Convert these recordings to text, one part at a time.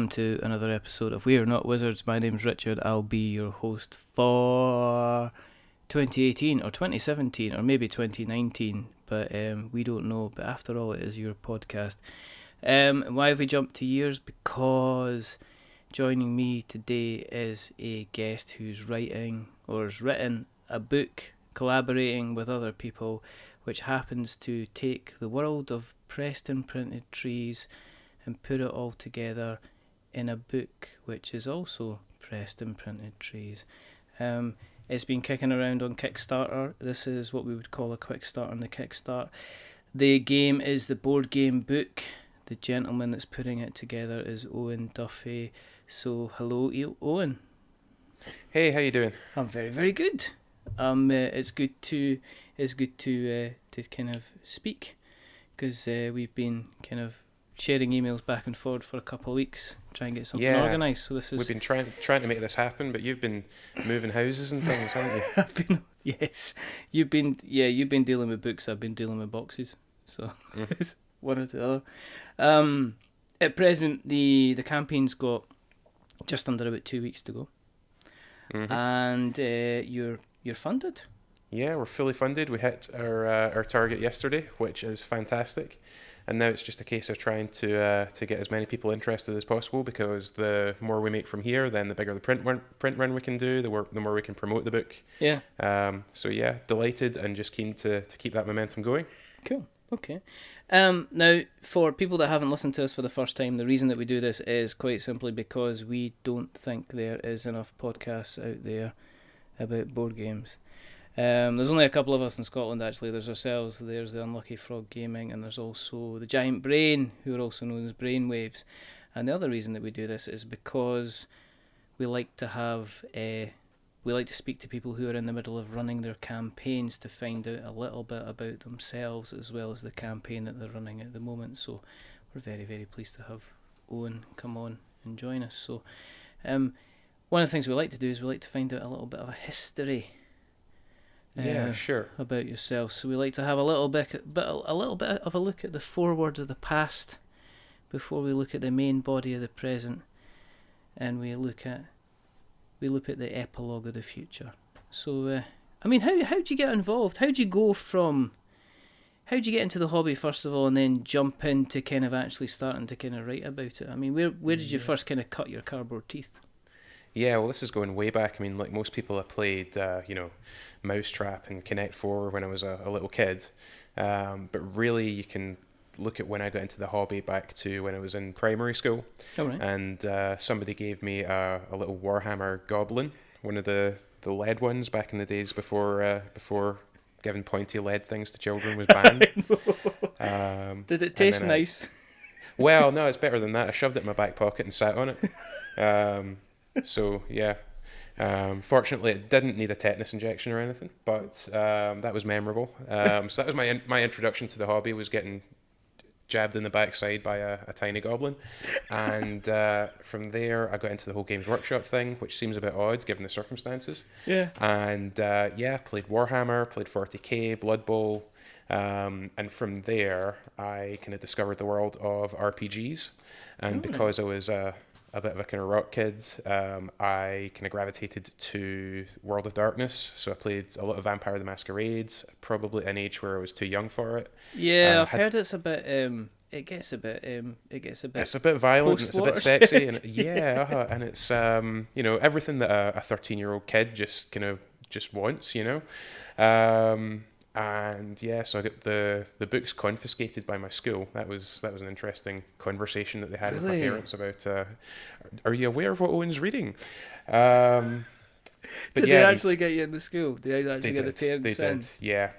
welcome to another episode of We Are Not Wizards. My name's Richard. I'll be your host for 2018 or 2017 or maybe 2019, but we don't know. But after all, it is your podcast. Why have we jumped to years? Because joining me today is a guest who's writing or has written a book, collaborating with other people, which happens to take the world of pressed and printed trees and put it all together in a book which is also pressed and printed trees. It's been kicking around on Kickstarter. This is what we would call a quick start on the Kickstart. The game is the Boardgame book. The gentleman that's putting it together is Owen Duffy. So hello, Owen. Hey, how you doing? I'm very, very good. It's good to kind of speak, because we've been kind of sharing emails back and forward for a couple of weeks, try and get something organised. So this is. We've been trying to make this happen, but you've been moving houses and things, haven't you? Yes. You've been dealing with books. I've been dealing with boxes. So it's one or the other. At present, the campaign's got just under about 2 weeks to go, and you're funded. Yeah, we're fully funded. We hit our target yesterday, which is fantastic. And now it's just a case of trying to get as many people interested as possible, because the more we make from here, then the bigger the print run we can do, the more we can promote the book. Yeah. So yeah, delighted and just keen to keep that momentum going. Cool. Okay. Now, for people that haven't listened to us for the first time, the reason that we do this is quite simply because we don't think there is enough podcasts out there about board games. There's only a couple of us in Scotland, actually. There's ourselves, there's the Unlucky Frog Gaming, and there's also the Giant Brain, who are also known as Brainwaves. And the other reason that we do this is because we like to speak to people who are in the middle of running their campaigns to find out a little bit about themselves as well as the campaign that they're running at the moment. So we're very, very pleased to have Owen come on and join us. So one of the things we like to do is we like to find out a little bit of a history. Sure. About yourself. So we like to have a little bit of a look at the foreword of the past before we look at the main body of the present, and we look at the epilogue of the future. So how do you get involved? How do you get into the hobby first of all, and then jump into kind of actually starting to kind of write about it? I mean, where did you first kind of cut your cardboard teeth? Yeah, well, this is going way back. I mean, like most people, I played, Mousetrap and Connect 4 when I was a little kid. But really, you can look at when I got into the hobby back to when I was in primary school. Oh, right. And somebody gave me a little Warhammer Goblin, one of the lead ones back in the days before giving pointy lead things to children was banned. Did it taste nice? Well, no, it's better than that. I shoved it in my back pocket and sat on it. So yeah, fortunately it didn't need a tetanus injection or anything, but that was memorable. So that was my introduction to the hobby, was getting jabbed in the backside by a tiny goblin, and from there I got into the whole Games Workshop thing, which seems a bit odd given the circumstances. Yeah. And played Warhammer, played 40k, Blood Bowl, and from there I kind of discovered the world of RPGs, and because I was a bit of a kind of rock kid, I kind of gravitated to World of Darkness. So I played a lot of Vampire the Masquerade, probably an age where I was too young for it. Yeah, I've heard it's a bit. It gets a bit. It's a bit violent. And it's a bit sexy, and and it's everything that a 13-year-old kid just wants, And yeah, so I got the books confiscated by my school. That was an interesting conversation that they had with my parents about. Are you aware of what Owen's reading? Did they actually get you in the school? Did they actually get the parents in? Did, yeah.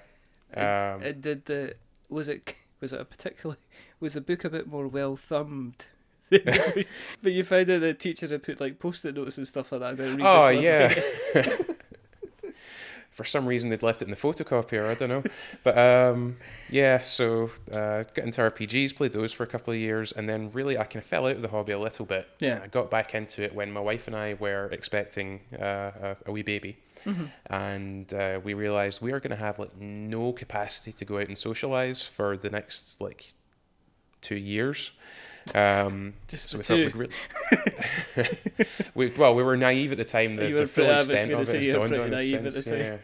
Was the book a bit more well thumbed? But you found out the teacher had put like post-it notes and stuff like that. Oh yeah. For some reason they'd left it in the photocopier, I don't know. But so got into RPGs, played those for a couple of years, and then really I kind of fell out of the hobby a little bit. Yeah. I got back into it when my wife and I were expecting a wee baby. Mm-hmm. And we realised we are going to have like no capacity to go out and socialise for the next 2 years. Just So the we two. thought we were naive at the time. You The were full pretty- I was extent gonna of say it has you were dawned pretty on us naive at since. the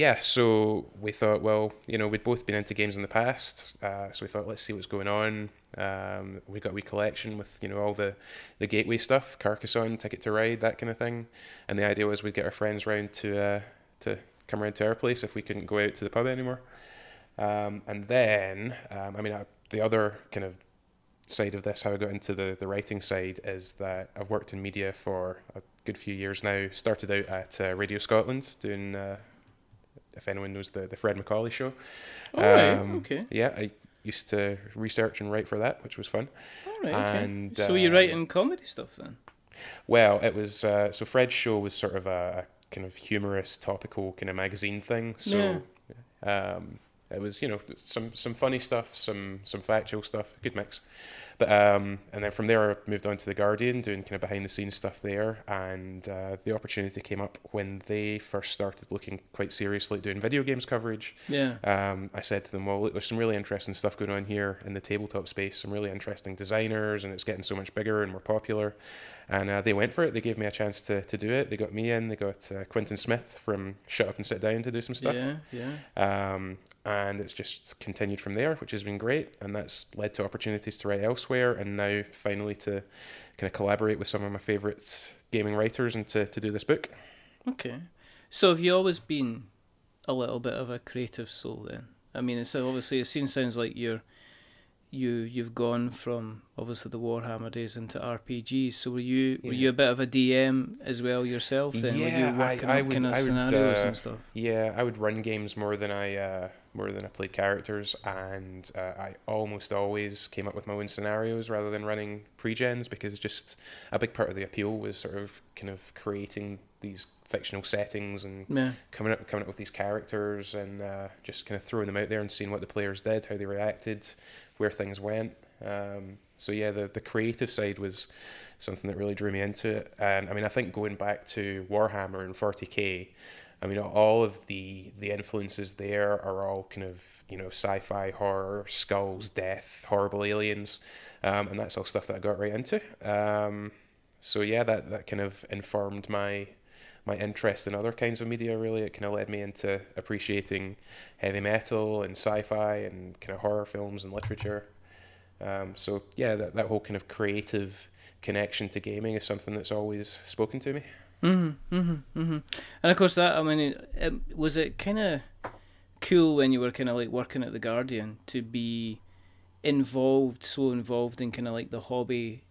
time. So we thought, well, we'd both been into games in the past, so we thought, let's see what's going on. We got a wee collection with all the gateway stuff, Carcassonne, Ticket to Ride, that kind of thing, and the idea was we'd get our friends round to come around to our place if we couldn't go out to the pub anymore. And then, the other kind of side of this, how I got into the writing side, is that I've worked in media for a good few years now. Started out at Radio Scotland doing, if anyone knows the Fred Macaulay show. All right, okay. Yeah, I used to research and write for that, which was fun. All right, okay. And, So you're writing comedy stuff then? Well, it was, so Fred's show was sort of a kind of humorous, topical kind of magazine thing. So it was, some funny stuff, some factual stuff, good mix. But and then from there I moved on to The Guardian, doing kind of behind the scenes stuff there, and the opportunity came up when they first started looking quite seriously at doing video games coverage. Yeah. I said to them, well, look, there's some really interesting stuff going on here in the tabletop space, some really interesting designers, and it's getting so much bigger and more popular. And they went for it. They gave me a chance to do it. They got me in. They got Quentin Smith from Shut Up and Sit Down to do some stuff. Yeah. And it's just continued from there, which has been great. And that's led to opportunities to write elsewhere, and now finally to kind of collaborate with some of my favourite gaming writers and to do this book. Okay. So have you always been a little bit of a creative soul then? I mean, it's obviously, it sounds like you've gone from obviously the Warhammer days into RPGs. So were you a bit of a DM as well yourself then? Yeah, were you working up kind of scenarios and stuff? Yeah, I would run games more than I played characters, and I almost always came up with my own scenarios rather than running pre-gens, because just a big part of the appeal was sort of kind of creating these fictional settings and coming up with these characters, and just kind of throwing them out there and seeing what the players did, how they reacted, where things went. So yeah, the creative side was something that really drew me into it. And I mean, I think going back to Warhammer and 40k, I mean, all of the influences there are all kind of, sci-fi, horror, skulls, death, horrible aliens, and that's all stuff that I got right into. So yeah, that kind of informed my interest in other kinds of media, really. It kind of led me into appreciating heavy metal and sci-fi and kind of horror films and literature. So yeah, that whole kind of creative connection to gaming is something that's always spoken to me. And of course was it kind of cool when you were kind of like working at The Guardian to be so involved in kind of like the hobby,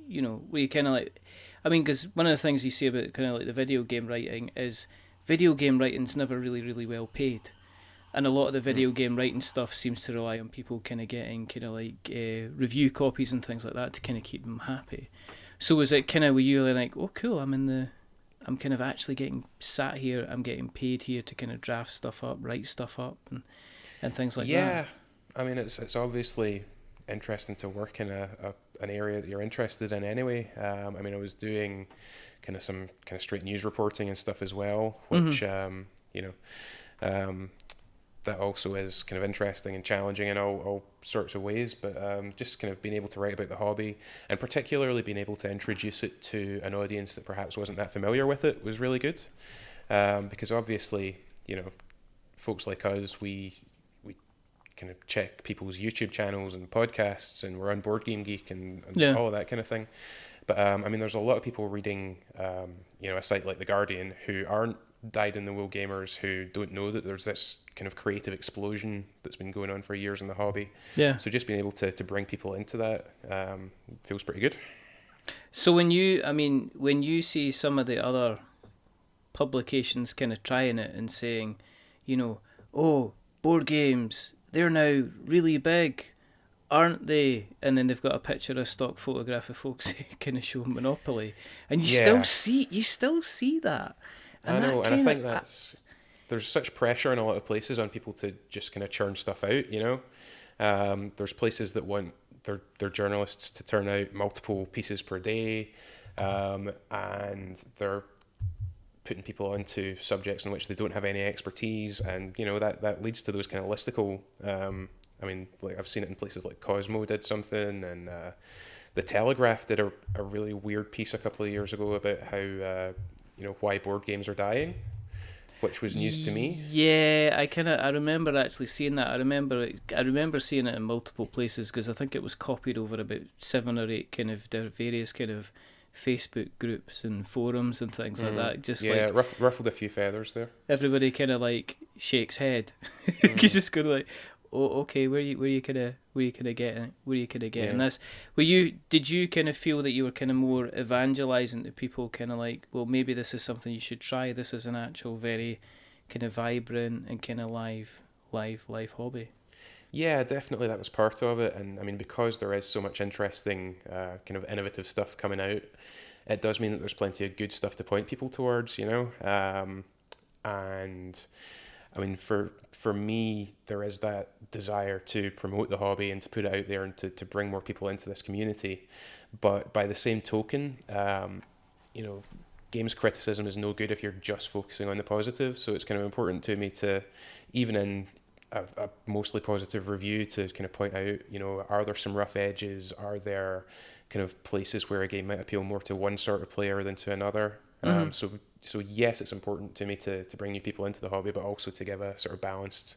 where you kind of like, I mean, because one of the things you see about kind of like the video game writing is video game writing's never really, really well paid. And a lot of the video game writing stuff seems to rely on people kind of getting kind of like review copies and things like that to kind of keep them happy. So was it kind of, were you like, oh cool, I'm kind of actually getting sat here, I'm getting paid here to kind of draft stuff up, write stuff up and things like that? Yeah, I mean, it's obviously interesting to work in an area that you're interested in anyway. I mean, I was doing kind of some kind of straight news reporting and stuff as well, which that also is kind of interesting and challenging in all sorts of ways. But just kind of being able to write about the hobby, and particularly being able to introduce it to an audience that perhaps wasn't that familiar with it, was really good. Because obviously, folks like us, we kind of check people's YouTube channels and podcasts, and we're on Boardgame Geek and all of that kind of thing. But I mean, there's a lot of people reading, a site like The Guardian who aren't dyed-in-the-wool gamers, who don't know that there's this kind of creative explosion that's been going on for years in the hobby. Yeah. So just being able to bring people into that feels pretty good. So when you see some of the other publications kind of trying it and saying, oh, board games, they're now really big, aren't they? And then they've got a picture, a stock photograph of folks kind of showing Monopoly, and you still see that. And I know, and I think there's such pressure in a lot of places on people to just kind of churn stuff out. There's places that want their journalists to turn out multiple pieces per day, and they're putting people onto subjects in which they don't have any expertise, and that leads to those kind of listicle. I mean, like I've seen it in places like Cosmo did something, and the Telegraph did a really weird piece a couple of years ago about how why board games are dying, which was news to me. Yeah, I remember actually seeing that. I remember seeing it in multiple places because I think it was copied over about 7 or 8 kind of various kind of Facebook groups and forums and things like that. Just like ruffled a few feathers there. everybody kind of like shakes head. He's just going like, oh, okay, where you kind of getting this? Did you kind of feel that you were kind of more evangelizing to people, kind of like, well, maybe this is something you should try. This is an actual very kind of vibrant and kind of live hobby. Yeah, definitely that was part of it. And I mean, because there is so much interesting kind of innovative stuff coming out, it does mean that there's plenty of good stuff to point people towards, and I mean, for me, there is that desire to promote the hobby and to put it out there and to bring more people into this community. But by the same token, games criticism is no good if you're just focusing on the positive. So it's kind of important to me to, even in a mostly positive review, to kind of point out, are there some rough edges? Are there kind of places where a game might appeal more to one sort of player than to another? So yes, it's important to me to bring new people into the hobby, but also to give a sort of balanced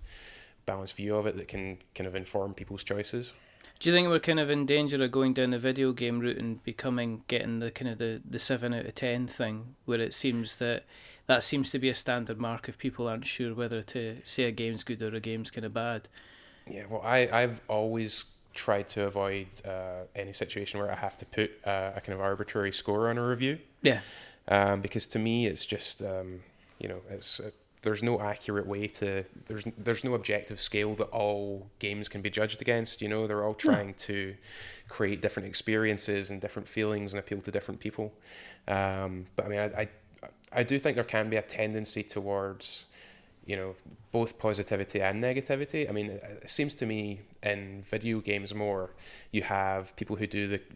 view of it that can kind of inform people's choices. Do you think we're kind of in danger of going down the video game route and getting the kind of the 7 out of 10 thing, where it seems that seems to be a standard mark if people aren't sure whether to say a game's good or a game's kind of bad? Yeah, well, I've always tried to avoid any situation where I have to put a kind of arbitrary score on a review. Yeah. Because to me, it's just there's no accurate way to there's no objective scale that all games can be judged against. They're all trying to create different experiences and different feelings and appeal to different people. But I mean, I do think there can be a tendency towards both positivity and negativity. I mean, it seems to me in video games more, you have people who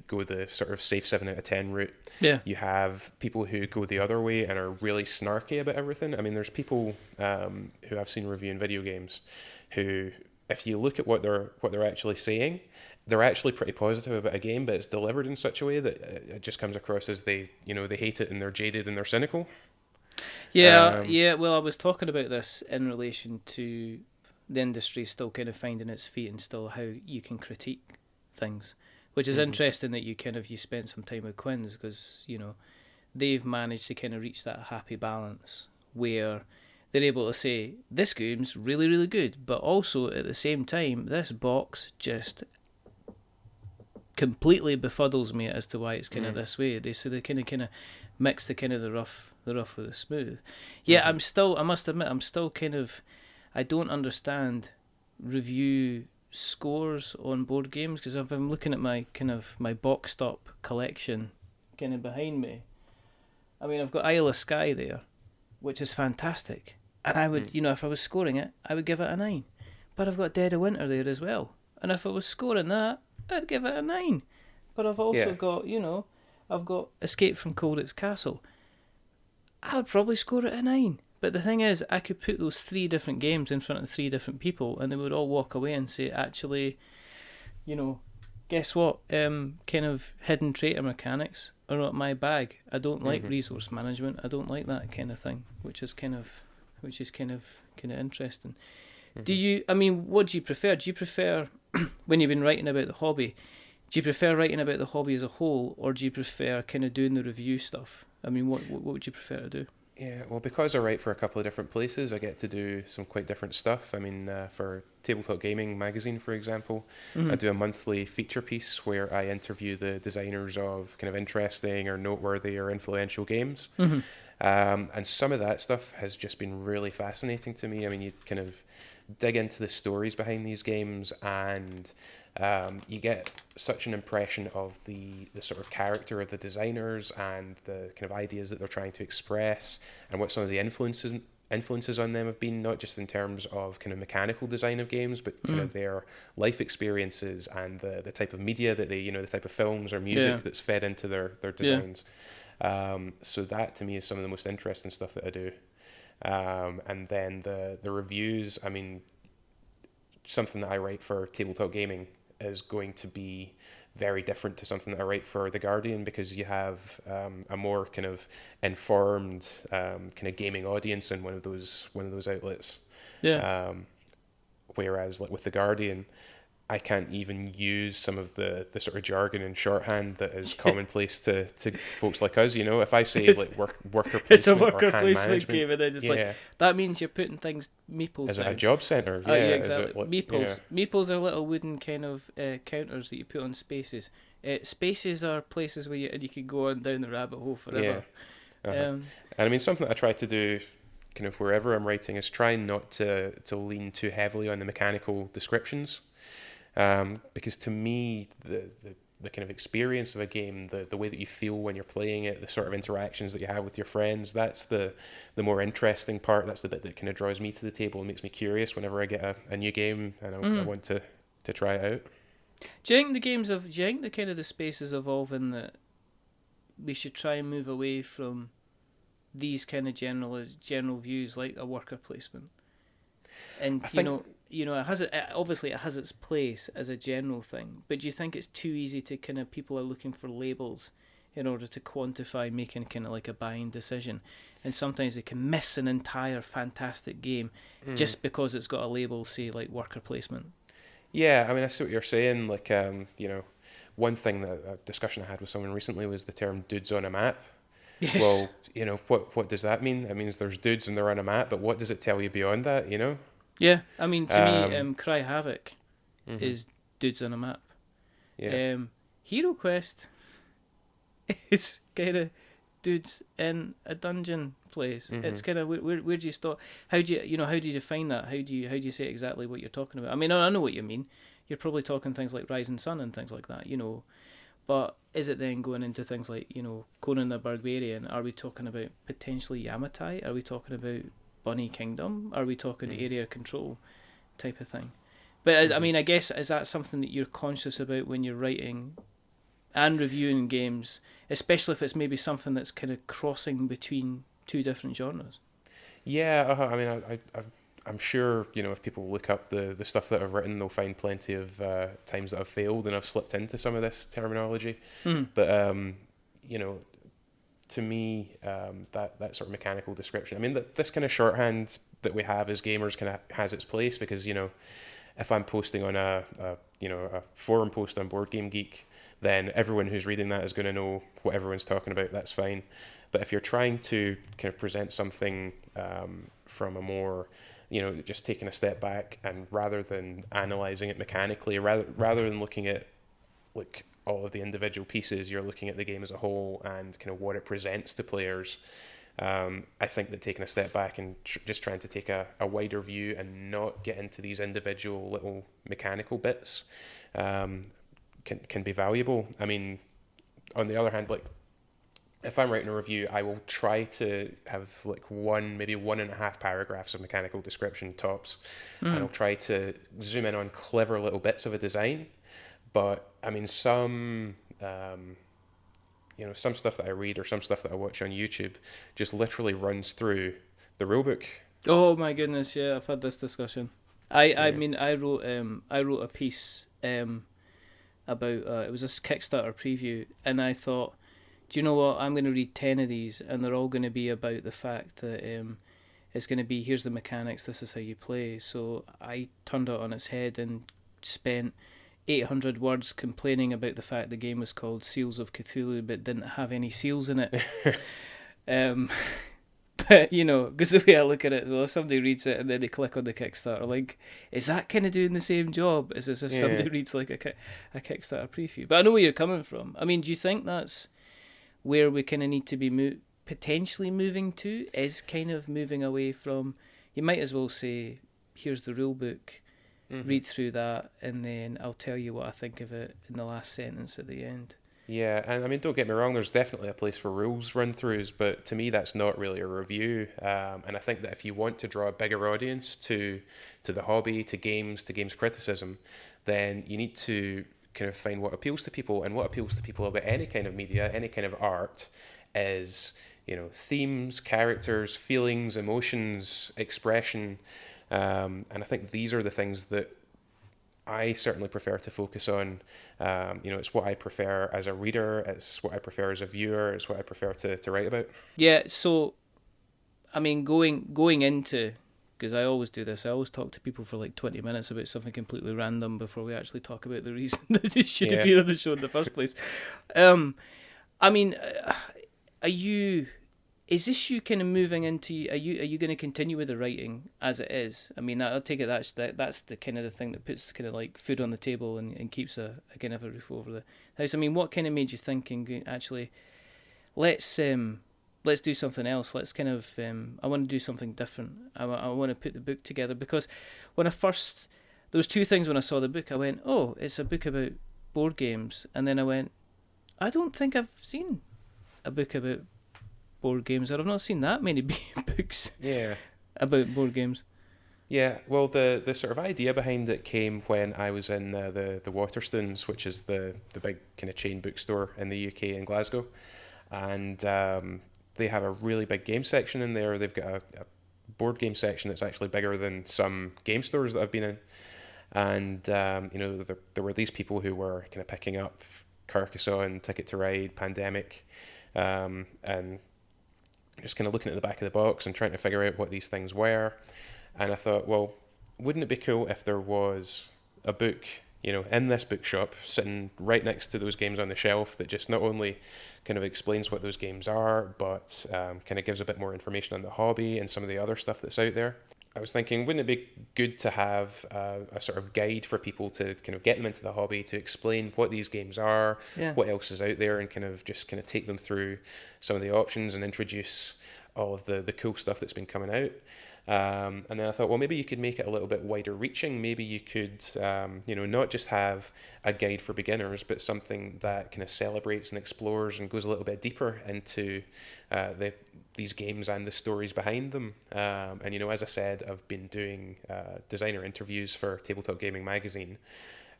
go the sort of safe 7 out of 10 route. Yeah. You have people who go the other way and are really snarky about everything. I mean, there's people who I've seen reviewing video games who, if you look at what they're actually saying, they're actually pretty positive about a game, but it's delivered in such a way that it just comes across as they hate it and they're jaded and they're cynical. Yeah. Well, I was talking about this in relation to the industry still kind of finding its feet and still how you can critique things, which is interesting that you spent some time with Quinn's, because they've managed to kind of reach that happy balance where they're able to say this game's really, really good, but also at the same time this box just completely befuddles me as to why it's kind of this way. They kind of mix the kind of the rough with the smooth. Yeah, I must admit, I'm still kind of, I don't understand review scores on board games, because if I'm looking at my boxed up collection kind of behind me, I mean, I've got Isle of Skye there, which is fantastic, and I would, if I was scoring it, I would give it a 9. But I've got Dead of Winter there as well, and if I was scoring that, I'd give it a 9. But I've also got, I've got Escape from Colditz Castle. I would probably score it a 9. But the thing is, I could put those 3 different games in front of 3 different people, and they would all walk away and say, actually, guess what? Kind of hidden traitor mechanics are not my bag. I don't like resource management. I don't like that kind of thing, which is kind of interesting. Do you? I mean, what do you prefer? Do you prefer when you've been writing about the hobby? Do you prefer writing about the hobby as a whole, or do you prefer kind of doing the review stuff? I mean, what would you prefer to do? Yeah, well, because I write for a couple of different places, I get to do some quite different stuff. I mean, for Tabletop Gaming magazine, for example, I do a monthly feature piece where I interview the designers of kind of interesting or noteworthy or influential games. And some of that stuff has just been really fascinating to me. I mean, you kind of dig into the stories behind these games, and you get such an impression of the sort of character of the designers and the kind of ideas that they're trying to express, and what some of the influences on them have been, not just in terms of kind of mechanical design of games, but kind of their life experiences and the type of media that they, the type of films or music that's fed into their designs. So that to me is some of the most interesting stuff that I do. And then the reviews, I mean, something that I write for Tabletop Gaming is going to be very different to something that I write for The Guardian, because you have a more kind of informed kind of gaming audience in one of those outlets. Yeah. Whereas like with The Guardian, I can't even use some of the sort of jargon and shorthand that is commonplace to folks like us. You know, if I say like worker placement It's a or worker hand placement management, game, and then just yeah, that means you're putting things meeples is it down. a job centre? Yeah, Yeah, exactly. is it like, Meeples. Meeples are little wooden kind of counters that you put on spaces. Spaces are places where you can go on down the rabbit hole forever. Yeah. And I mean, something that I try to do kind of wherever I'm writing is try not to lean too heavily on the mechanical descriptions. Because to me, the kind of experience of a game, the way that you feel when you're playing it, the sort of interactions that you have with your friends, that's the more interesting part. That's the bit that kind of draws me to the table and makes me curious whenever I get a new game and I want to try it out. Do you think the kind of the spaces evolving that we should try and move away from these kind of general views like a worker placement? And it has obviously it has its place as a general thing, but do you think it's too easy to kind of people are looking for labels in order to quantify making kind of like a buying decision, and sometimes they can miss an entire fantastic game just because it's got a label, say like worker placement? Yeah, I mean, I see what you're saying. Like, one thing that a discussion I had with someone recently was the term "dudes on a map." Yes. Well, what does that mean? It means there's dudes and they're on a map, but what does it tell you beyond that? You know? Yeah, I mean, to me, Cry Havoc is dudes on a map. Yeah. Hero Quest is kind of dudes in a dungeon place. It's kind of where do you start? How do you define that? How do you say exactly what you're talking about? I mean, I know what you mean. You're probably talking things like Rising Sun and things like that, But is it then going into things like, Conan the Barbarian? Are we talking about potentially Yamatai? Are we talking about Bunny Kingdom? Are we talking area control type of thing? But I mean, I guess, is that something that you're conscious about when you're writing and reviewing games, especially if it's maybe something that's kind of crossing between two different genres? Yeah, I mean, I'm sure, if people look up the stuff that I've written, they'll find plenty of times that I've failed and I've slipped into some of this terminology. But, to me, that sort of mechanical description, I mean, this kind of shorthand that we have as gamers kind of has its place, because, if I'm posting on a forum post on Boardgame Geek, then everyone who's reading that is going to know what everyone's talking about. That's fine. But if you're trying to kind of present something from a more, just taking a step back, and rather than analyzing it mechanically, rather than looking at like all of the individual pieces, you're looking at the game as a whole and kind of what it presents to players. I think that taking a step back and just trying to take a wider view and not get into these individual little mechanical bits can be valuable. I mean, on the other hand, like, if I'm writing a review, I will try to have like maybe 1.5 paragraphs of mechanical description tops, and I'll try to zoom in on clever little bits of a design. But I mean, some stuff that I read or some stuff that I watch on YouTube just literally runs through the rulebook. Oh my goodness, yeah, I've had this discussion. I mean, I wrote a piece about it was a Kickstarter preview, and I thought, do you know what? I'm going to read 10 of these, and they're all going to be about the fact that it's going to be, here's the mechanics, this is how you play. So I turned it on its head and spent 800 words complaining about the fact the game was called Seals of Cthulhu but didn't have any seals in it. But, because the way I look at it, well, if somebody reads it and then they click on the Kickstarter link, is that kind of doing the same job as if somebody reads like a Kickstarter preview? But I know where you're coming from. I mean, do you think that's where we kind of need to be potentially moving to, is kind of moving away from, you might as well say, here's the rule book, read through that, and then I'll tell you what I think of it in the last sentence at the end. Yeah, and I mean, don't get me wrong, there's definitely a place for rules run-throughs, but to me that's not really a review. And I think that if you want to draw a bigger audience to the hobby, to games criticism, then you need to kind of find what appeals to people, and what appeals to people about any kind of media, any kind of art, is, themes, characters, feelings, emotions, expression. And I think these are the things that I certainly prefer to focus on. It's what I prefer as a reader, it's what I prefer as a viewer, it's what I prefer to write about. Yeah, so I mean, going into, because I always do this, I always talk to people for like 20 minutes about something completely random before we actually talk about the reason that they should Yeah. appear on the show in the first place. I mean, is this you kind of moving into, are you going to continue with the writing as it is? I mean, I'll take it that's the kind of the thing that puts kind of like food on the table and keeps a kind of a roof over the house. I mean, what kind of made you think, actually, let's do something else. Let's kind of, I want to do something different. I want to put the book together, because when there was two things when I saw the book. I went, oh, it's a book about board games. And then I went, I don't think I've seen a book about board games, or I've not seen that many books about board games. Yeah, well, the sort of idea behind it came when I was in the Waterstones, which is the big kind of chain bookstore in the UK in Glasgow. And they have a really big game section in there. They've got a board game section that's actually bigger than some game stores that I've been in. And, there were these people who were kind of picking up Carcassonne, Ticket to Ride, Pandemic, and just kind of looking at the back of the box and trying to figure out what these things were. And I thought, well, wouldn't it be cool if there was a book, in this bookshop, sitting right next to those games on the shelf, that just not only kind of explains what those games are, but kind of gives a bit more information on the hobby and some of the other stuff that's out there. I was thinking, wouldn't it be good to have a sort of guide for people to kind of get them into the hobby, to explain what these games are, what else is out there, and kind of take them through some of the options and introduce all of the cool stuff that's been coming out. And then I thought, well, maybe you could make it a little bit wider reaching. Maybe you could, not just have a guide for beginners, but something that kind of celebrates and explores and goes a little bit deeper into these games and the stories behind them. And as I said, I've been doing designer interviews for Tabletop Gaming magazine.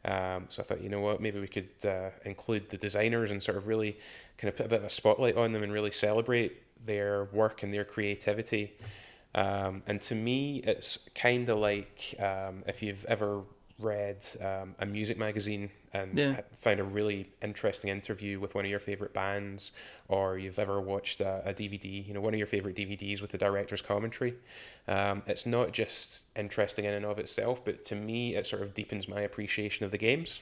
So I thought, maybe we could include the designers and sort of really kind of put a bit of a spotlight on them and really celebrate their work and their creativity. And to me, it's kind of like if you've ever read a music magazine and found a really interesting interview with one of your favorite bands, or you've ever watched a DVD, one of your favorite DVDs with the director's commentary. It's not just interesting in and of itself, but to me, it sort of deepens my appreciation of the games.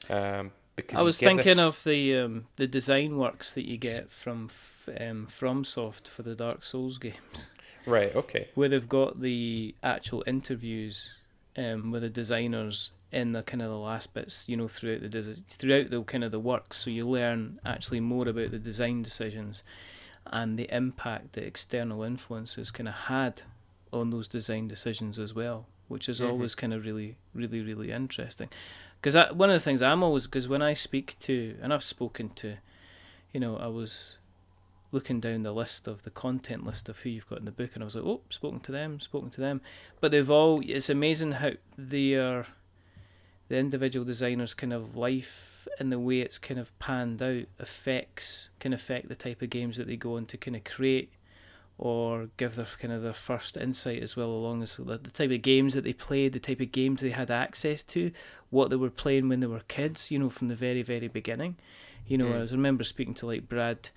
Because I was thinking of the design works that you get from FromSoft for the Dark Souls games. Right, okay. Where they've got the actual interviews with the designers in the kind of the last bits, throughout the kind of the work, so you learn actually more about the design decisions and the impact that external influences kind of had on those design decisions as well, which is always kind of really, really, really interesting. Because one of the things because when I speak to, and I've spoken to, I was looking down the list of the content list of who you've got in the book, and I was like, oh, spoken to them. But it's amazing how the individual designer's kind of life and the way it's kind of panned out can affect the type of games that they go on to kind of create, or give their first insight, as well, along as the type of games that they played, the type of games they had access to, what they were playing when they were kids, from the very, very beginning. I remember speaking to like Brad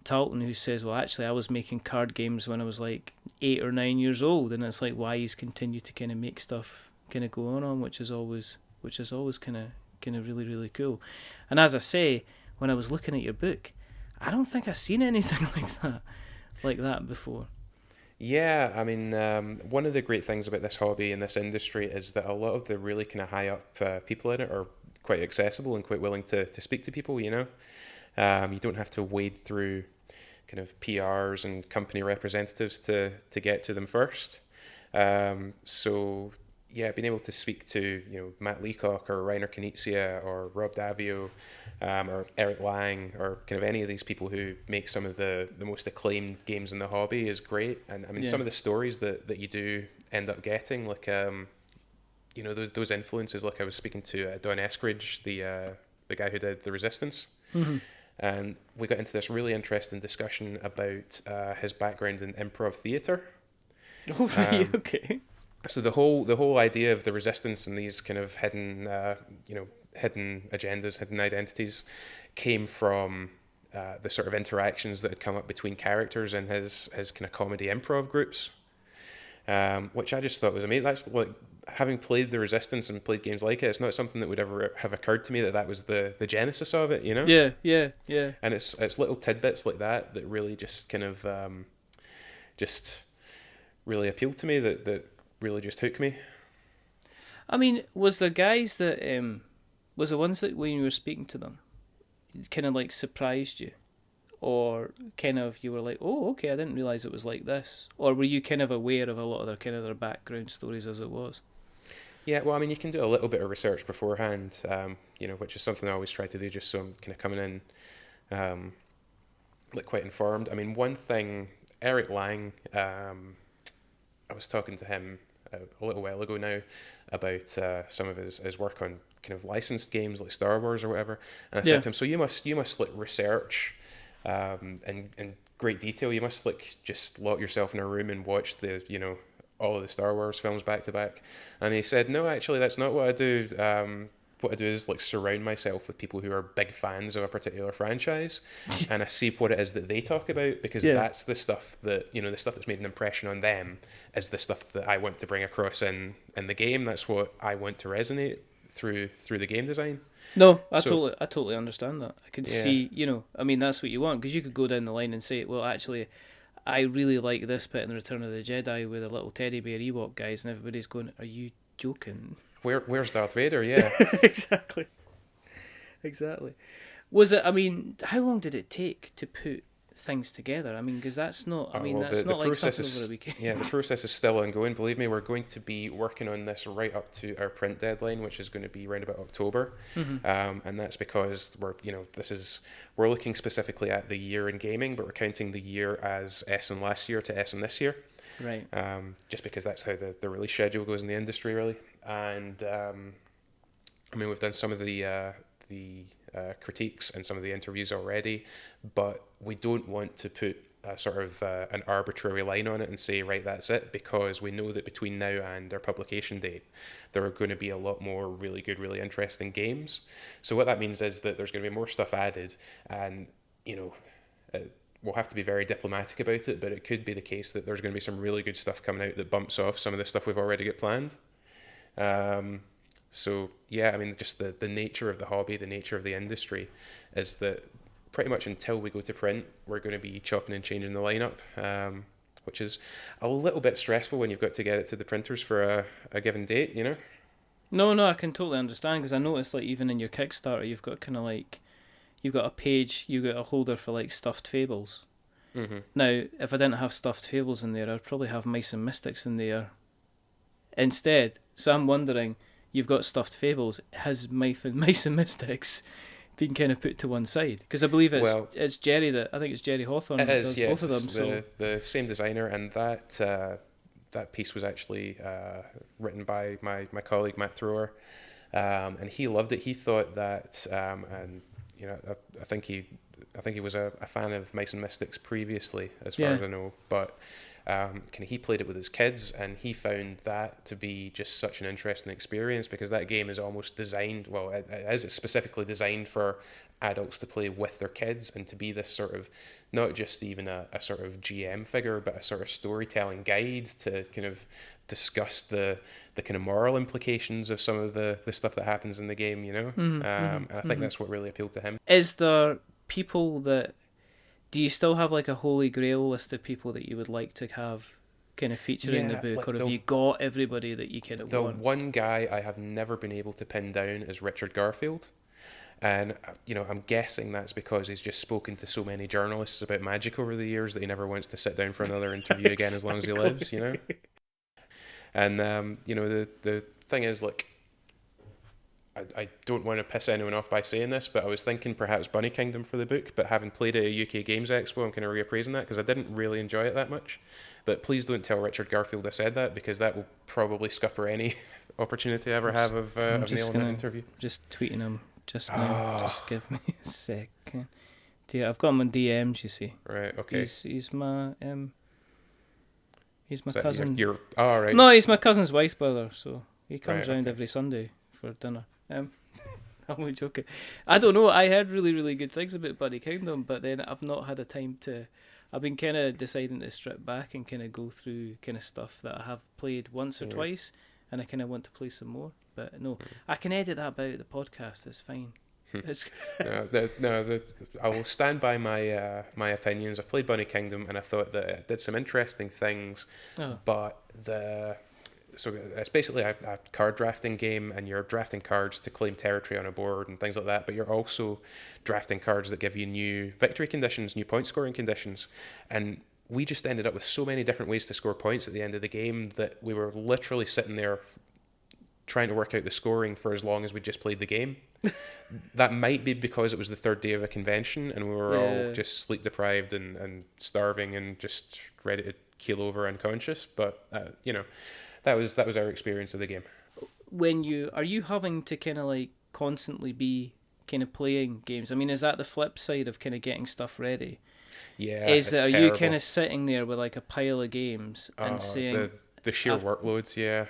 Talton, who says, well, actually, I was making card games when I was like 8 or 9 years old, and it's like why he's continued to kind of make stuff kind of go on, which is always kind of really, really cool. And as I say, when I was looking at your book, I don't think I've seen anything like that before. Yeah, I mean, one of the great things about this hobby and this industry is that a lot of the really kind of high up people in it are quite accessible and quite willing to speak to people. You don't have to wade through kind of PRs and company representatives to get to them first. So yeah, being able to speak to Matt Leacock or Reiner Knizia or Rob Davio or Eric Lang or kind of any of these people who make some of the most acclaimed games in the hobby is great. And I mean, some of the stories that you do end up getting, like those influences. Like I was speaking to Don Eskridge, the guy who did The Resistance. and we got into this really interesting discussion about his background in improv theatre. Oh, right, okay. So the whole idea of the resistance and these kind of hidden, hidden agendas, hidden identities, came from the sort of interactions that had come up between characters in his kind of comedy improv groups, which I just thought was amazing. That's like, having played the Resistance and played games like it, it's not something that would ever have occurred to me that was the genesis of it, you know? Yeah. And it's little tidbits like that that really just kind of just really appealed to me, that really just hooked me. I mean, was there guys that was the ones that when you were speaking to them, kind of like surprised you, or kind of you were like, oh, okay, I didn't realize it was like this, or were you kind of aware of a lot of their background stories as it was? Yeah, well, I mean, you can do a little bit of research beforehand, which is something I always try to do, just so I'm kind of coming in, like quite informed. I mean, one thing, Eric Lang, I was talking to him a little while ago now about some of his work on kind of licensed games like Star Wars or whatever, and I said to him, so you must like research in great detail. You must like just lock yourself in a room and watch all of the Star Wars films back to back. And he said, no, actually, that's not what I do. What I do is like surround myself with people who are big fans of a particular franchise, and I see what it is that they talk about, because that's the stuff that, the stuff that's made an impression on them is the stuff that I want to bring across in the game. That's what I want to resonate through the game design. No, I totally understand that. I can see, I mean, that's what you want, because you could go down the line and say, well, actually, I really like this bit in the Return of the Jedi with the little teddy bear Ewok guys, and everybody's going, are you joking? Where's Darth Vader? Yeah. Exactly. Was it, I mean, how long did it take to put things together? I mean, because that's not, that's not like something over a weekend. Yeah, the process is still ongoing. Believe me, we're going to be working on this right up to our print deadline, which is going to be around about October. Mm-hmm. And that's because we're looking specifically at the year in gaming, but we're counting the year as Essen last year to Essen this year. Right. Just because that's how the release schedule goes in the industry, really. And I mean, we've done some of the critiques and some of the interviews already, but we don't want to put an arbitrary line on it and say, right, that's it, because we know that between now and our publication date, there are going to be a lot more really good, really interesting games. So what that means is that there's going to be more stuff added, and we'll have to be very diplomatic about it, but it could be the case that there's going to be some really good stuff coming out that bumps off some of the stuff we've already got planned. So yeah, I mean, just the nature of the hobby, the nature of the industry is that pretty much until we go to print, we're going to be chopping and changing the lineup, which is a little bit stressful when you've got to get it to the printers for a given date, No, I can totally understand, because I noticed, like, even in your Kickstarter, you've got kind of like, you've got a page, you've got a holder for like stuffed fables. Mm-hmm. Now, if I didn't have stuffed fables in there, I'd probably have Mice and Mystics in there instead. So I'm wondering, you've got stuffed fables, has Mice and Mystics been kind of put to one side? Because I believe it's Jerry Jerry Hawthorne. It is, yes. Both of them. The same designer, and that piece was actually written by my colleague Matt Thrower, and he loved it. He thought that, I think he was a fan of Mice and Mystics previously, as far as I know, but he played it with his kids, and he found that to be just such an interesting experience, because that game is almost designed, it's specifically designed for adults to play with their kids, and to be this sort of, not just even a sort of GM figure, but a sort of storytelling guide to kind of discuss the kind of moral implications of some of the stuff that happens in the game, and I think that's what really appealed to him. Is there people that, do you still have like a holy grail list of people that you would like to have kind of feature in the book, or have you got everybody that you kind of want? The one guy I have never been able to pin down is Richard Garfield, and I'm guessing that's because he's just spoken to so many journalists about Magic over the years that he never wants to sit down for another interview again as long as he lives, And the thing is, like, I don't want to piss anyone off by saying this, but I was thinking perhaps Bunny Kingdom for the book, but having played at a UK Games Expo, I'm kind of reappraising that, because I didn't really enjoy it that much. But please don't tell Richard Garfield I said that, because that will probably scupper any opportunity I ever have of nailing that interview. Just tweeting him just now. Just give me a second. Yeah, I've got him on DMs. You see, Right. Okay. he's my Is that cousin. you're all right. No, he's my cousin's wife's brother. So he comes Right. round Okay. every Sunday for dinner. I'm only joking. I don't know. I heard really, really good things about Bloody Kingdom, but then I've not had a time to. I've been kind of deciding to strip back and kind of go through kind of stuff that I have played once or Yeah. twice, and I kind of want to play some more. But no, Hmm. I can edit that out of the podcast. It's fine. It's I will stand by my opinions. I played Bunny Kingdom and I thought that it did some interesting things, oh but so it's basically a card drafting game, and you're drafting cards to claim territory on a board and things like that. But you're also drafting cards that give you new victory conditions, new point scoring conditions, and we just ended up with so many different ways to score points at the end of the game that we were literally sitting there trying to work out the scoring for as long as we just played the game. That might be because it was the third day of a convention and we were all yeah. just sleep deprived and starving and just ready to keel over unconscious. But that was our experience of the game. When are you having to kind of like constantly be kind of playing games? I mean, is that the flip side of kind of getting stuff ready? Yeah, Is it's it, are you terrible. kind of sitting there with like a pile of games and saying, The sheer I've, workloads, yeah.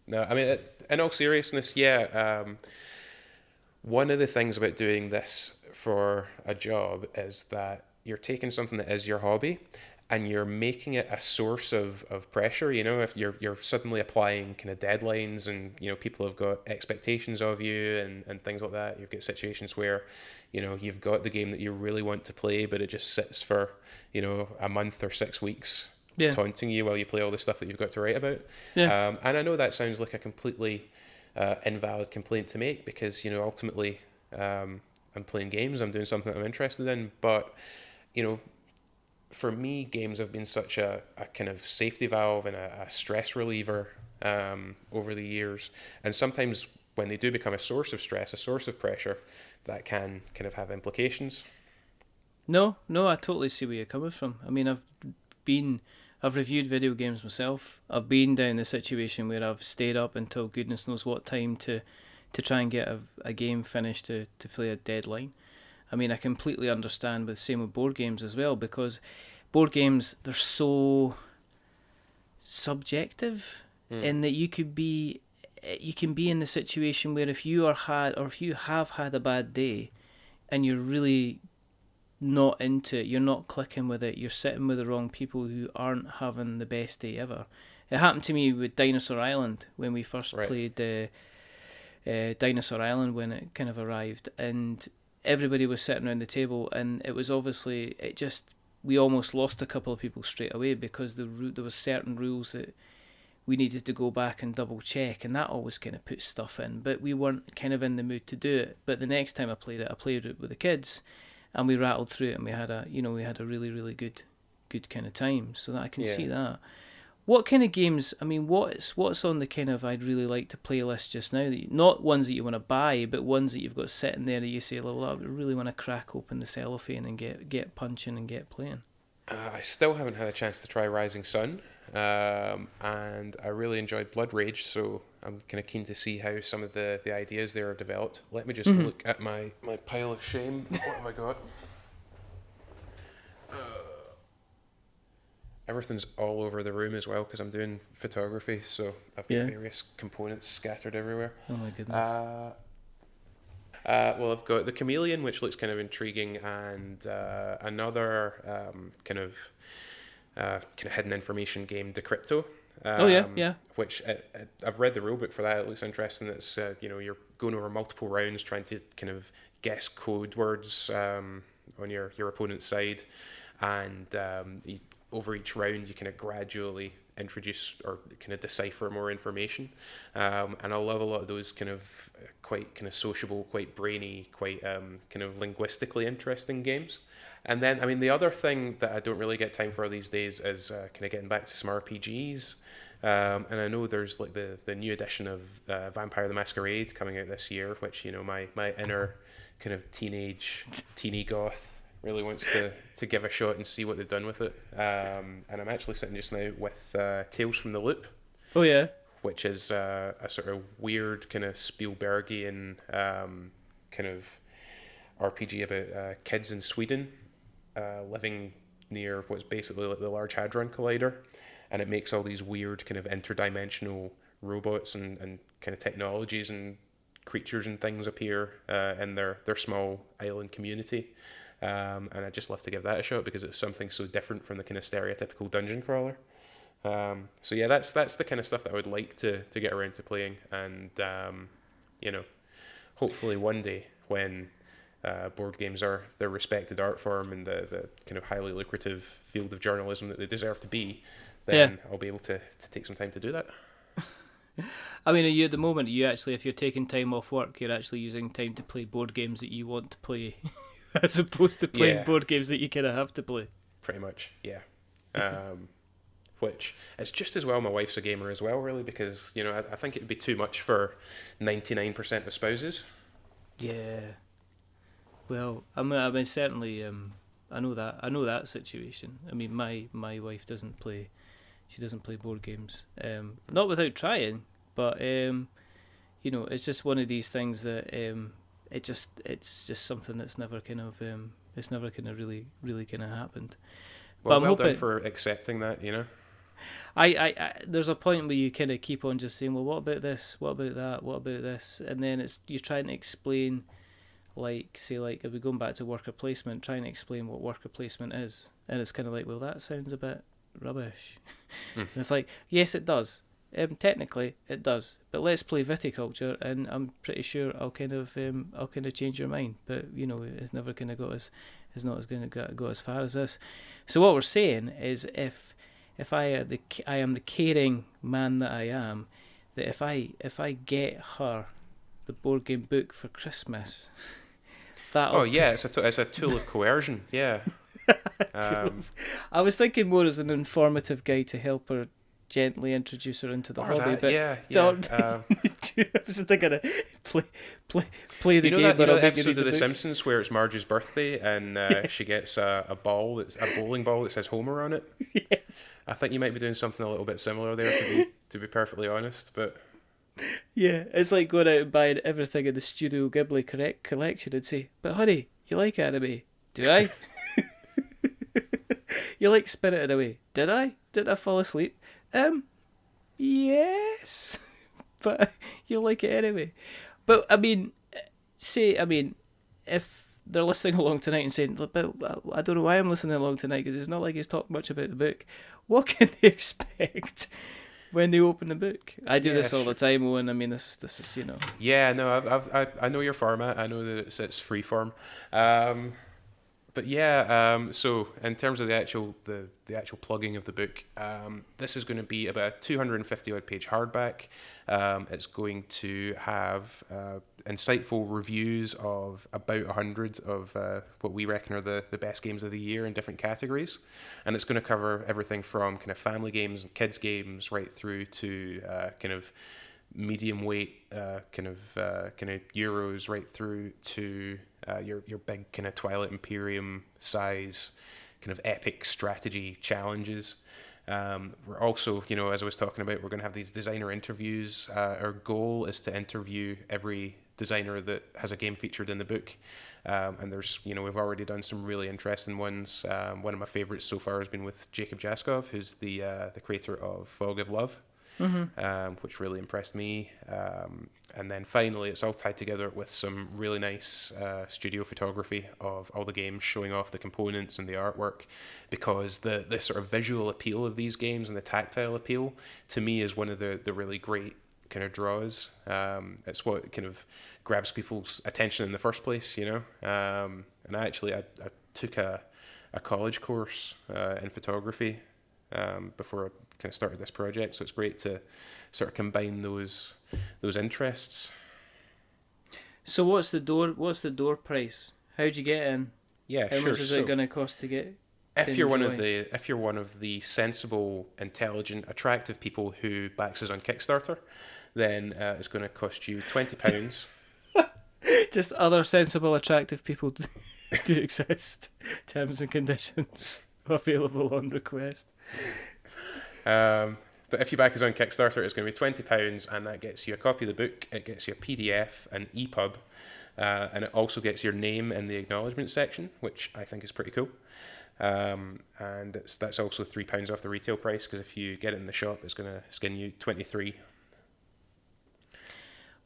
No, I mean, in all seriousness, yeah. One of the things about doing this for a job is that you're taking something that is your hobby and you're making it a source of pressure. If you're suddenly applying kind of deadlines and, people have got expectations of you and things like that. You've got situations where, you've got the game that you really want to play, but it just sits for, a month or 6 weeks yeah, taunting you while you play all the stuff that you've got to write about. yeah, And I know that sounds like a completely invalid complaint to make because, ultimately I'm playing games, I'm doing something that I'm interested in. But, for me, games have been such a kind of safety valve and a stress reliever over the years. And sometimes when they do become a source of stress, a source of pressure, that can kind of have implications. no, I totally see where you're coming from. I mean, I've reviewed video games myself. I've been down the situation where I've stayed up until goodness knows what time to try and get a game finished to play a deadline. I mean, I completely understand, but same with board games as well, because board games, they're so subjective Mm. in that you can be in the situation where if you have had a bad day and you're really not into it, you're not clicking with it, you're sitting with the wrong people who aren't having the best day ever. It happened to me with Dinosaur Island when we first Right. played Dinosaur Island when it kind of arrived, and everybody was sitting around the table, and it was obviously we almost lost a couple of people straight away because there was certain rules that we needed to go back and double check, and that always kind of put stuff in, but we weren't kind of in the mood to do it. But the next time I played it with the kids, and we rattled through it, and we had a really, really good kind of time. So that I can see that. What kind of games? I mean, what's on the kind of I'd really like to play list just now? Not ones that you want to buy, but ones that you've got sitting there that you say, "Well, I really want to crack open the cellophane and get punching and get playing." I still haven't had a chance to try Rising Sun, and I really enjoyed Blood Rage, so I'm kind of keen to see how some of the ideas there are developed. Let me just look at my pile of shame. What have I got? Everything's all over the room as well because I'm doing photography, so I've got various components scattered everywhere. Oh my goodness. Well, I've got the Chameleon, which looks kind of intriguing, and another kind of hidden information game, Decrypto. Which I've read the rulebook for that. It looks interesting. It's you're going over multiple rounds trying to kind of guess code words on your opponent's side, and over each round you kind of gradually introduce or kind of decipher more information, and I love a lot of those kind of quite kind of sociable, quite brainy, quite kind of linguistically interesting games. And then, I mean, the other thing that I don't really get time for these days is kind of getting back to some RPGs. And I know there's like the new edition of Vampire the Masquerade coming out this year, which my inner kind of teeny goth really wants to give a shot and see what they've done with it. And I'm actually sitting just now with Tales from the Loop. Oh yeah. Which is a sort of weird kind of Spielbergian kind of RPG about kids in Sweden living near what's basically like the Large Hadron Collider, and it makes all these weird kind of interdimensional robots and kind of technologies and creatures and things appear in their small island community. And I'd just love to give that a shot because it's something so different from the kind of stereotypical dungeon crawler. So yeah, that's the kind of stuff that I would like to get around to playing, and you know, hopefully one day when board games are the respected art form and the kind of highly lucrative field of journalism that they deserve to be, then I'll be able to take some time to do that. I mean, are you at the moment, if you're taking time off work, you're actually using time to play board games that you want to play, as opposed to playing board games that you kind of have to play? Pretty much, yeah. Which it's just as well my wife's a gamer as well, really, because, you know, I think it would be too much for 99% of spouses. Yeah. Well, I mean, certainly, I know that situation. I mean, my wife doesn't play board games. Not without trying, but you know, it's just one of these things that it's just something that's never kind of really kind of happened. Well, well done for accepting that, you know. I there's a point where you kind of keep on just saying, well, what about this? What about that? What about this? And then you're trying to explain, like, say, like, if we're going back to worker placement, trying to explain what worker placement is, and it's kind of like, well, that sounds a bit rubbish. And it's like, yes, it does. Technically, it does. But let's play viticulture, and I'm pretty sure I'll kind of change your mind. But you know, it's never kind of going to go as far as this. So what we're saying is, if I am the caring man that I am, that if I get her the board game book for Christmas, that it's a tool of coercion. Yeah. I was thinking more as an informative guide to help her gently introduce her into the hobby. I was thinking of play the game. You know that episode of The Simpsons where it's Marge's birthday and she gets a bowling ball that says Homer on it? Yes. I think you might be doing something a little bit similar there, to be perfectly honest. But yeah, it's like going out and buying everything in the Studio Ghibli collection and say, "But honey, you like anime? Do I?" You like Spirited Away? Did I? Did I fall asleep? Yes. But you like it anyway. But I mean, if they're listening along tonight and saying, "But I don't know why I'm listening along tonight because it's not like he's talked much about the book," what can they expect when they open the book? I do this all the time, Owen. I mean, this is you know. Yeah, no, I know your format. I know that it's free form. But yeah, so in terms of the actual plugging of the book, this is going to be about a 250 odd page hardback. It's going to have insightful reviews of about 100 of what we reckon are the best games of the year in different categories, and it's going to cover everything from kind of family games and kids games right through to kind of medium weight kind of Euros right through to your big kind of Twilight Imperium size kind of epic strategy challenges. We're also, you know, as I was talking about, we're going to have these designer interviews. Our goal is to interview every designer that has a game featured in the book. And there's, you know, we've already done some really interesting ones. One of my favorites so far has been with Jacob Jaskov, who's the creator of Fog of Love. Which really impressed me. And then finally, it's all tied together with some really nice studio photography of all the games, showing off the components and the artwork, because the sort of visual appeal of these games and the tactile appeal, to me, is one of the really great kind of draws. It's what kind of grabs people's attention in the first place, you know. And I took a college course in photography before I kind of started this project, so it's great to sort of combine those interests. So what's the door price? How'd you get in? Yeah, How much is it going to cost to get? If you're one of the sensible, intelligent, attractive people who backs us on Kickstarter, then it's going to cost you £20. Just other sensible, attractive people do exist. Terms and conditions available on request. But if you back us on Kickstarter, it's going to be £20, and that gets you a copy of the book. It gets you a PDF, an EPUB, and it also gets your name in the acknowledgement section, which I think is pretty cool. And that's also £3 off the retail price, because if you get it in the shop, it's going to skin you 23.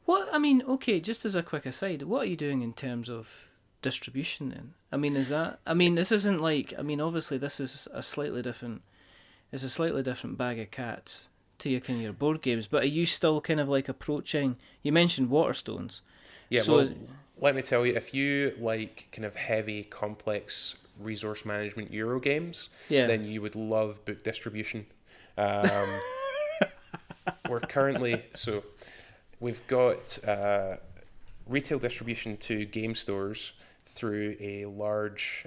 What, I mean, okay, just as a quick aside, what are you doing in terms of distribution then? I mean, this isn't like, I mean, obviously this is a slightly different bag of cats to your kind of your board games, but are you still kind of like approaching, you mentioned Waterstones. Yeah, so well, let me tell you, if you like kind of heavy, complex resource management Euro games, then you would love book distribution. We're currently, so we've got retail distribution to game stores through a large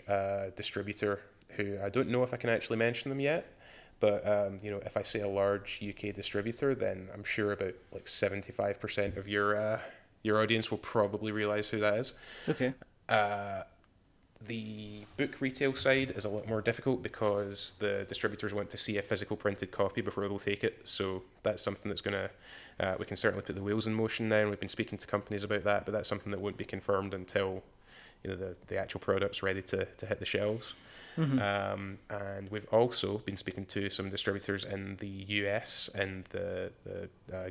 distributor who I don't know if I can actually mention them yet. But if I say a large UK distributor, then I'm sure about like 75% of your audience will probably realise who that is. Okay. The book retail side is a lot more difficult because the distributors want to see a physical printed copy before they'll take it. So that's something that's going to, we can certainly put the wheels in motion now, and we've been speaking to companies about that, but that's something that won't be confirmed until the actual product's ready to hit the shelves. Mm-hmm. And we've also been speaking to some distributors in the US and the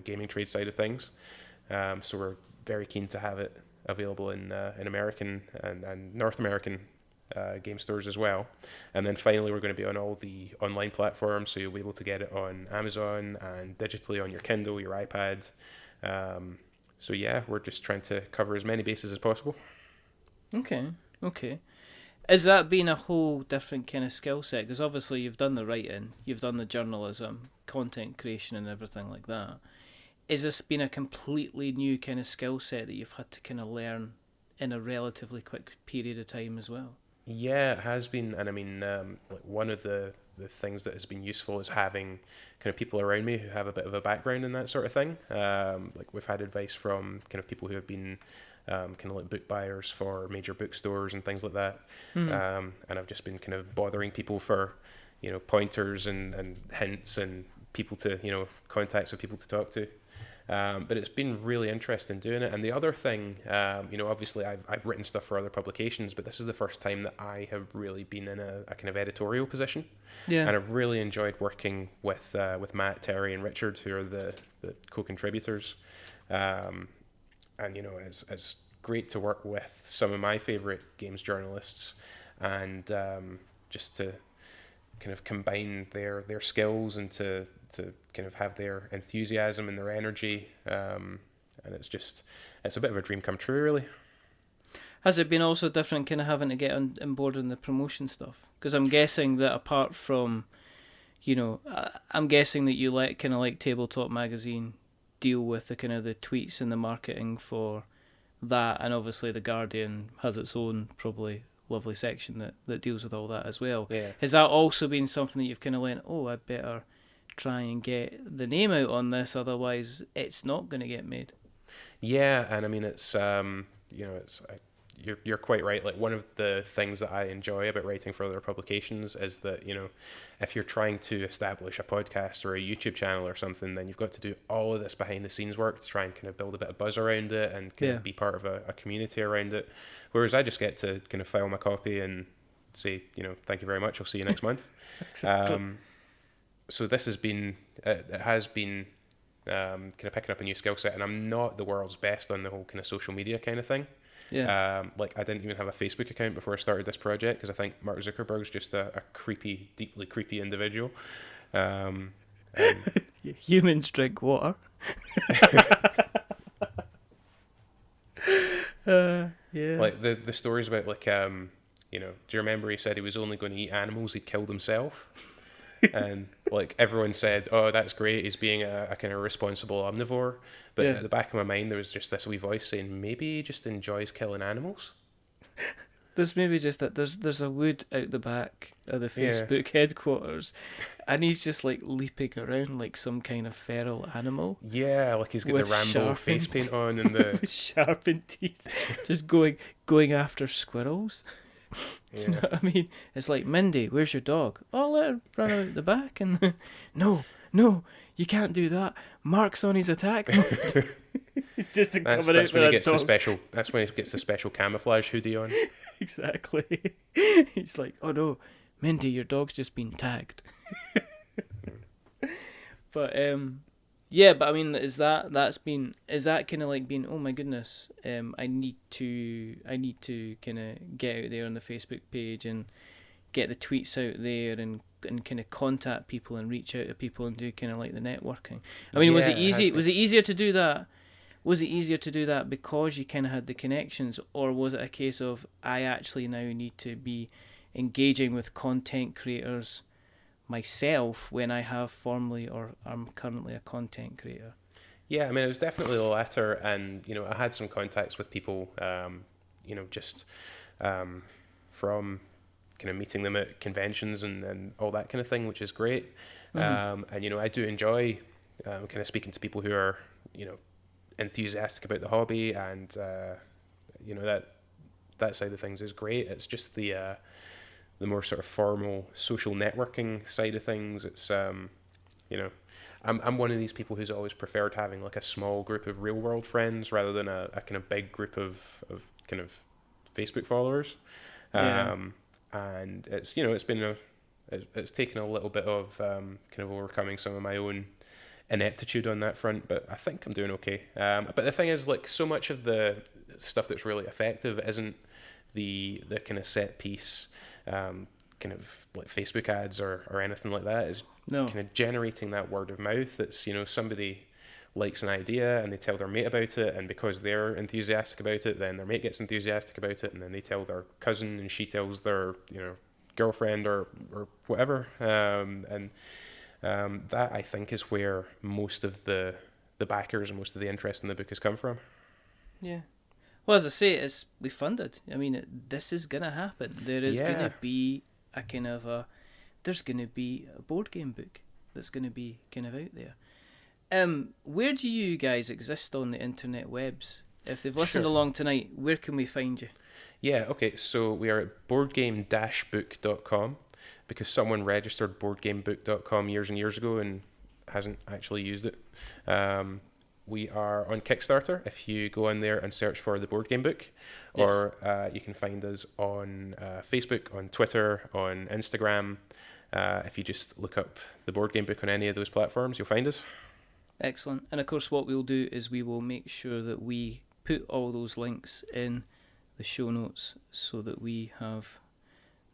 gaming trade side of things. So we're very keen to have it available in American and North American game stores as well. And then finally, we're going to be on all the online platforms, so you'll be able to get it on Amazon and digitally on your Kindle, your iPad. So yeah, we're just trying to cover as many bases as possible. Okay. Has that been a whole different kind of skill set? Because obviously you've done the writing, you've done the journalism, content creation and everything like that. Has this been a completely new kind of skill set that you've had to kind of learn in a relatively quick period of time as well? Yeah, it has been. And I mean, like one of the things that has been useful is having kind of people around me who have a bit of a background in that sort of thing. Like we've had advice from kind of people who have been kind of like book buyers for major bookstores and things like that. And I've just been kind of bothering people for, pointers and hints and people to, contacts of people to talk to. But it's been really interesting doing it. And the other thing, obviously I've written stuff for other publications, but this is the first time that I have really been in a kind of editorial position. Yeah. And I've really enjoyed working with Matt, Terry, and Richard, who are the co-contributors. And it's great to work with some of my favourite games journalists, and just to kind of combine their skills and to kind of have their enthusiasm and their energy, and it's a bit of a dream come true, really. Has it been also different kind of having to get on board in the promotion stuff? Because I'm guessing that apart from, I'm guessing that you kind of like Tabletop magazine deal with the kind of the tweets and the marketing for that, and obviously the Guardian has its own probably lovely section that deals with all that as well. Yeah. Has that also been something that you've kind of went, I better try and get the name out on this, otherwise it's not going to get made? Yeah, and I mean it's you're quite right. Like one of the things that I enjoy about writing for other publications is that if you're trying to establish a podcast or a YouTube channel or something, then you've got to do all of this behind the scenes work to try and kind of build a bit of buzz around it and kind of be part of a community around it. Whereas I just get to kind of file my copy and say, thank you very much, I'll see you next month. Exactly. So this has been kind of picking up a new skill set, and I'm not the world's best on the whole kind of social media kind of thing. Yeah. Like I didn't even have a Facebook account before I started this project because I think Mark Zuckerberg's just a creepy, deeply creepy individual. Humans drink water. Yeah. Like the stories about like do you remember he said he was only going to eat animals he'd killed himself? And like everyone said, oh, that's great, he's being a kind of responsible omnivore, but at the back of my mind there was just this wee voice saying maybe he just enjoys killing animals. There's maybe just that there's a wood out the back of the Facebook headquarters, and he's just like leaping around like some kind of feral animal. Yeah, like he's got the Rambo face paint on and the with sharpened teeth, just going after squirrels. Yeah. You know what I mean? It's like, Mindy, where's your dog? Oh, let her run out the back. And no, you can't do that. Mark's on his attack mode. Just to That's cover out that's when with he a gets the dog. special. That's when he gets the special camouflage hoodie on. Exactly. He's like, oh no, Mindy, your dog's just been tagged. But yeah, but I mean, is that kind of like being, oh my goodness, I need to kind of get out there on the Facebook page and get the tweets out there and kind of contact people and reach out to people and do kind of like the networking. I mean, was Yeah, it it has easy? been. Was it easier to do that? Was it easier to do that because you kind of had the connections, or was it a case of I actually now need to be engaging with content creators myself when I have formerly or I'm currently a content creator? Yeah, I mean, it was definitely the latter, and I had some contacts with people, just from kind of meeting them at conventions and all that kind of thing, which is great. And I do enjoy kind of speaking to people who are enthusiastic about the hobby, and that side of things is great. It's just the more sort of formal social networking side of things. It's I'm one of these people who's always preferred having like a small group of real world friends rather than a kind of big group of kind of Facebook followers. Yeah. And it's taken a little bit of kind of overcoming some of my own ineptitude on that front, but I think I'm doing okay. But the thing is, like, so much of the stuff that's really effective isn't the kind of set piece, kind of like Facebook ads or anything like that. Is No. kind of generating that word of mouth. It's somebody likes an idea and they tell their mate about it, and because they're enthusiastic about it, then their mate gets enthusiastic about it, and then they tell their cousin, and she tells their girlfriend or whatever. That, I think, is where most of the backers and most of the interest in the book has come from. Yeah. Well, as I say, we funded. I mean, this is gonna happen. There is gonna be there's gonna be a board game book that's gonna be kind of out there. Where do you guys exist on the internet webs? If they've listened Sure. along tonight, where can we find you? Yeah, okay, so we are at boardgame-book.com because someone registered boardgamebook.com years and years ago and hasn't actually used it. We are on Kickstarter if you go on there and search for the Board Game Book, Yes. or you can find us on Facebook, on Twitter, on Instagram. If you just look up the Board Game Book on any of those platforms, you'll find us. Excellent. And of course, what we'll do is we will make sure that we put all those links in the show notes so that we have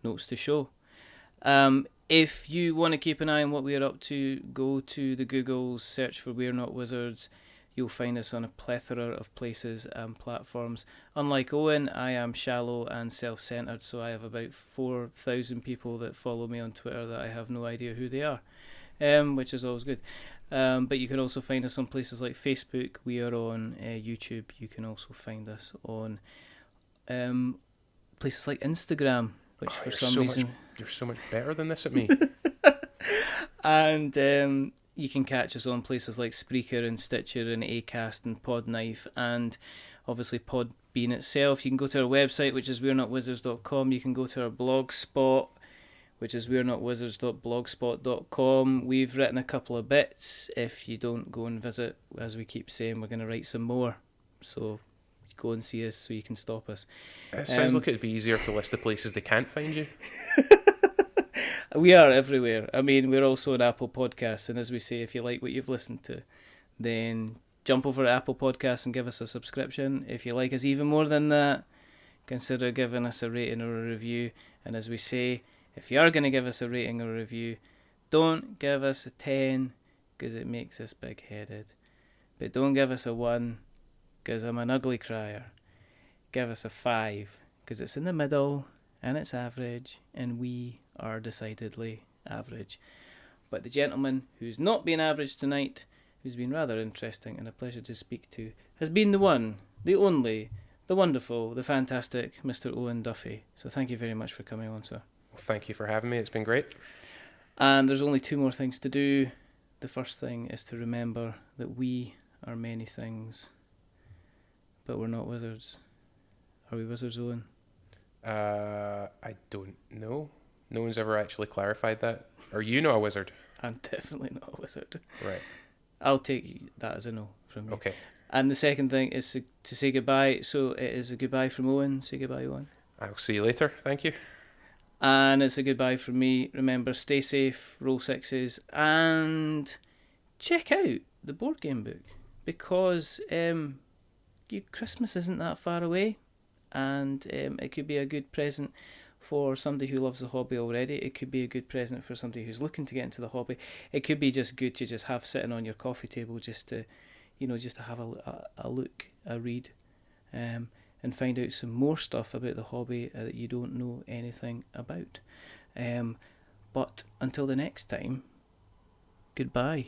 notes to show. If you want to keep an eye on what we are up to, go to the Googles, search for We're Not Wizards. You'll find us on a plethora of places and platforms. Unlike Owen, I am shallow and self-centered, so I have about 4,000 people that follow me on Twitter that I have no idea who they are, which is always good. But you can also find us on places like Facebook. We are on YouTube. You can also find us on places like Instagram, which for some reason... You're so much better than this at me. And you can catch us on places like Spreaker and Stitcher and Acast and Podknife, and obviously Podbean itself. You can go to our website, which is we'renotwizards.com. You can go to our blog spot, which is we'renotwizards.blogspot.com. We've written a couple of bits. If you don't go and visit, as we keep saying, we're going to write some more. So go and see us so you can stop us. It sounds like it'd be easier to list the places they can't find you. We are everywhere. I mean, we're also on Apple Podcasts, and as we say, if you like what you've listened to, then jump over to Apple Podcasts and give us a subscription. If you like us even more than that, consider giving us a rating or a review. And as we say, if you are going to give us a rating or a review, don't give us a 10 because it makes us big-headed. But don't give us a 1 because I'm an ugly crier. Give us a 5 because it's in the middle and it's average, and we are decidedly average. But the gentleman who's not been average tonight, who's been rather interesting and a pleasure to speak to, has been the one, the only, the wonderful, the fantastic Mr. Owen Duffy. So thank you very much for coming on, sir. Well, thank you for having me. It's been great. And there's only 2 more things to do. The first thing is to remember that we are many things, but we're not wizards. Are we wizards, Owen? I don't know. No one's ever actually clarified that. Are you not a wizard? I'm definitely not a wizard. Right. I'll take that as a no from you. Okay. And the second thing is to say goodbye. So it is a goodbye from Owen. Say goodbye, Owen. I'll see you later. Thank you. And it's a goodbye from me. Remember, stay safe, roll sixes, and check out the board game book, because Christmas isn't that far away, and it could be a good present for somebody who loves the hobby already. It could be a good present for somebody who's looking to get into the hobby. It could be just good to just have sitting on your coffee table, just to have a look, a read, and find out some more stuff about the hobby that you don't know anything about. But until the next time, goodbye.